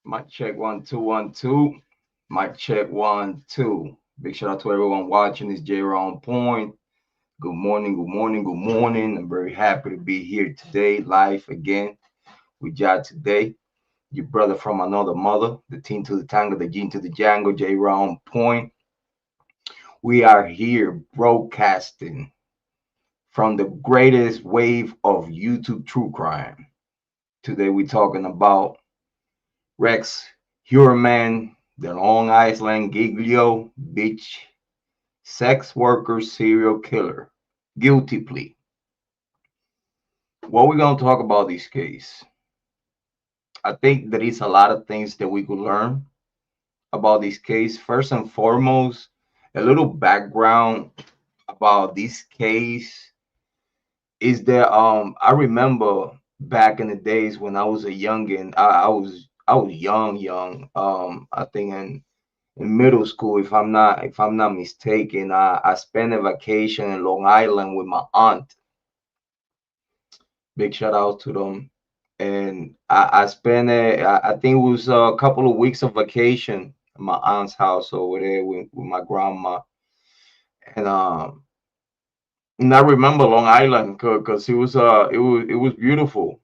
Mic check 1 2 1 2. Mic check 1 2. Big shout out to everyone watching. It's Jrod on point. Good morning, good morning, good morning. I'm very happy to be here today, live again with Jrod today. Your brother from another mother, the team to the tango, the gene to the Django, Jrod on point. We are here broadcasting from the greatest wave of YouTube true crime. Today we're talking about Rex Heuermann, the Long Island Giglio Beach sex worker serial killer, guilty plea. What we're going to talk about this case, I think there is a lot of things that we could learn about this case. First and foremost, a little background about this case is that I remember back in the days when I was a youngin, I was young. I think in middle school, if I'm not mistaken, I spent a vacation in Long Island with my aunt. Big shout out to them. And I spent I think it was a couple of weeks of vacation at my aunt's house over there with my grandma. And I remember Long Island because it was beautiful.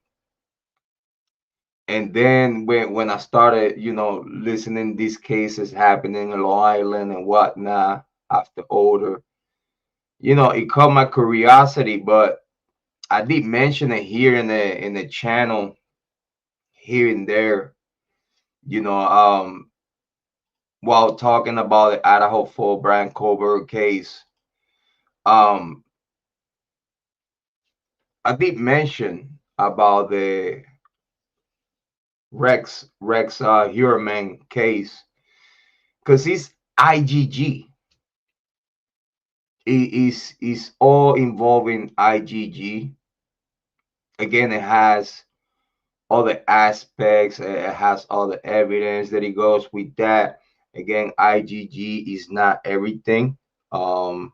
And then when I started, listening these cases happening in Long Island and whatnot after older, it caught my curiosity. But I did mention it here in the channel here and there, you know, while talking about the Idaho for Bryan Kohberger case. Um, I did mention about the Rex Heuermann case because it's IGG. It is all involving IGG. Again, it has all the aspects. It has all the evidence that it goes with that. Again, IGG is not everything. Um,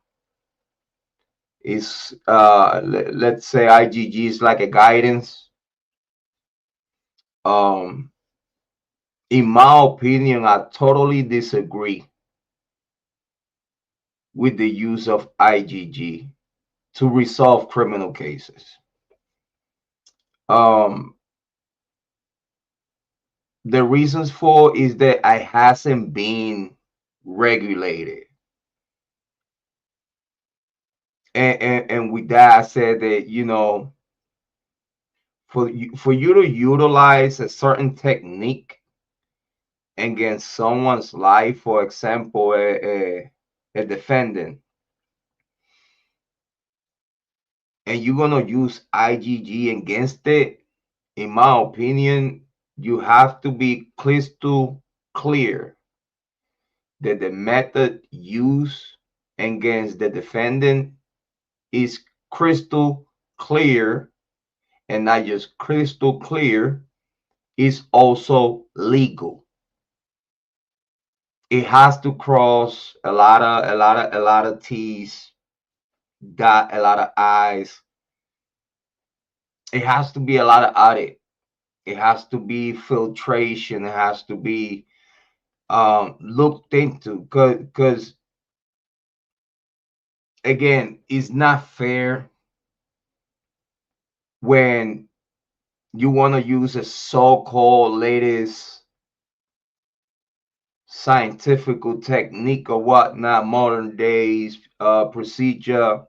is let's say IGG is like a guidance. Um, in my opinion, I totally disagree with the use of IGG to resolve criminal cases. Um, the reasons for is that it hasn't been regulated. And with that, I said that, for you to utilize a certain technique against someone's life, for example, a defendant, and you're gonna use IGG against it, in my opinion, you have to be crystal clear that the method used against the defendant is crystal clear, and not just crystal clear, is also legal. It has to cross a lot of T's, dot a lot of I's. It has to be a lot of audit. It has to be filtration. It has to be looked into because again, it's not fair when you want to use a so-called latest scientific technique or whatnot, modern days procedure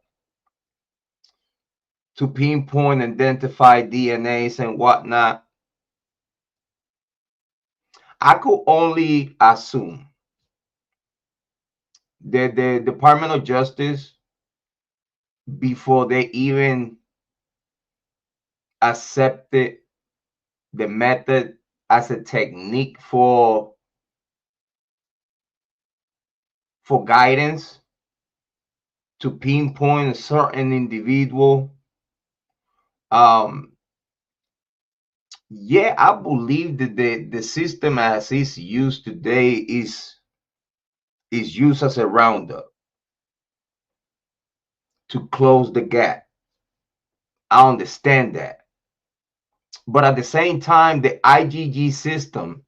to pinpoint, identify DNAs and whatnot. I could only assume that the Department of Justice, before they even accepted the method as a technique for guidance to pinpoint a certain individual, um, yeah, I believe that the system as is used today is used as a roundup to close the gap. I understand that. But at the same time, the IGG system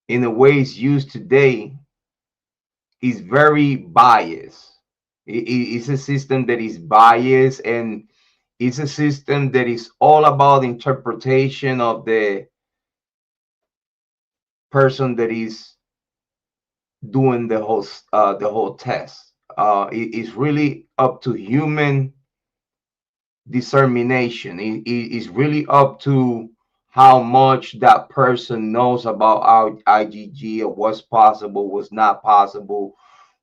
in the way it's used today is very biased. It's a system that is biased, and it's a system that is all about interpretation of the person that is doing the whole test. It's really up to human determination. It's really up to how much that person knows about our IgG, or what's possible, what's not possible,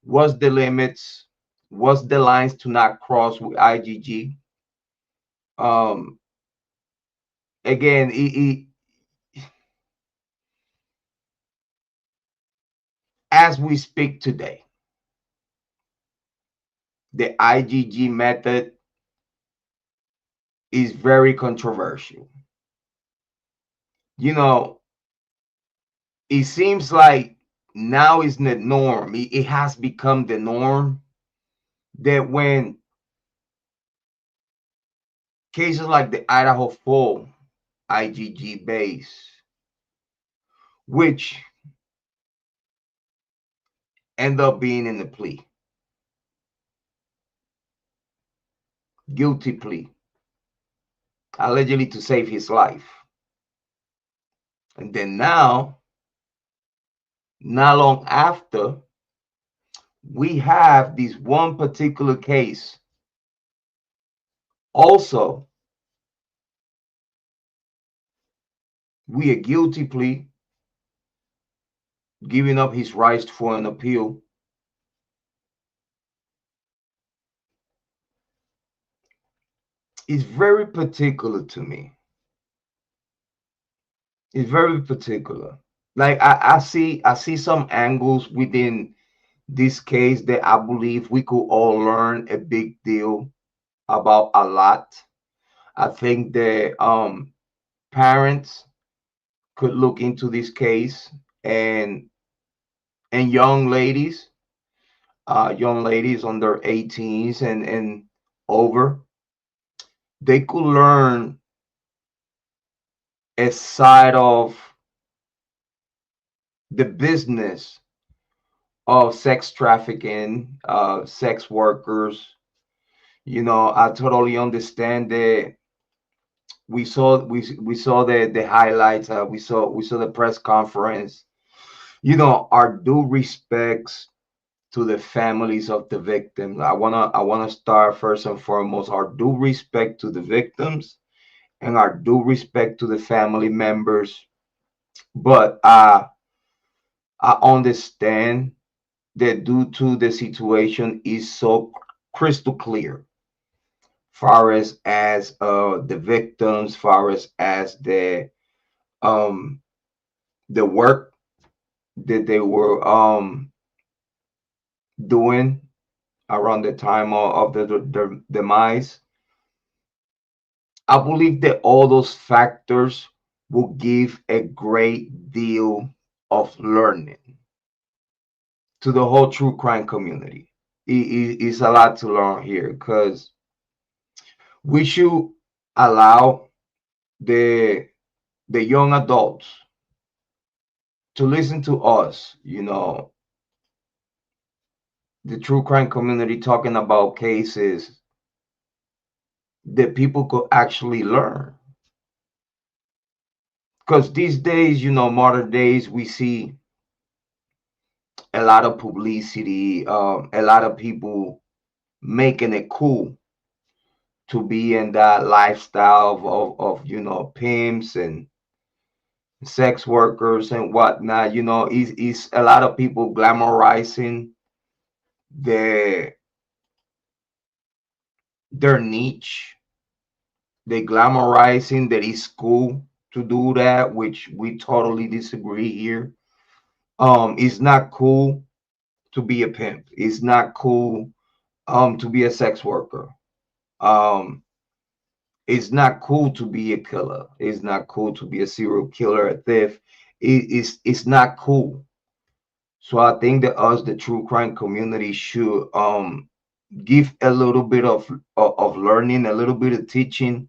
what's the limits, what's the lines to not cross with IgG. Um, Again, as we speak today, the IgG method is very controversial. You know, it seems like now is the norm. It has become the norm that when cases like the Idaho full IgG base, which end up being in the plea, guilty plea, allegedly to save his life. And then now, not long after, we have this one particular case also, we a guilty plea, giving up his rights for an appeal. It's very particular to me. It's very particular. Like I see some angles within this case that I believe we could all learn a big deal about a lot. I think that parents could look into this case, and young ladies under 18s and over, they could learn a side of the business of sex trafficking, sex workers. I totally understand that we saw the highlights. We saw the press conference. Our due respects to the families of the victims. I wanna start first and foremost. Our due respect to the victims and our due respect to the family members. But I understand that due to the situation is so crystal clear, far as the victims, far as um the work that they were doing around the time of the demise. I believe that all those factors will give a great deal of learning to the whole true crime community. It's a lot to learn here, because we should allow the the young adults to listen to us, the true crime community, talking about cases that people could actually learn. Because these days, modern days, we see a lot of publicity, a lot of people making it cool to be in that lifestyle of pimps and sex workers and whatnot. Is a lot of people glamorizing their their niche. They glamorizing that it's cool to do that, which we totally disagree here. It's not cool to be a pimp. It's not cool to be a sex worker. Um, it's not cool to be a killer. It's not cool to be a serial killer, a thief. It's not cool. So I think that us, the true crime community, should give a little bit of learning, a little bit of teaching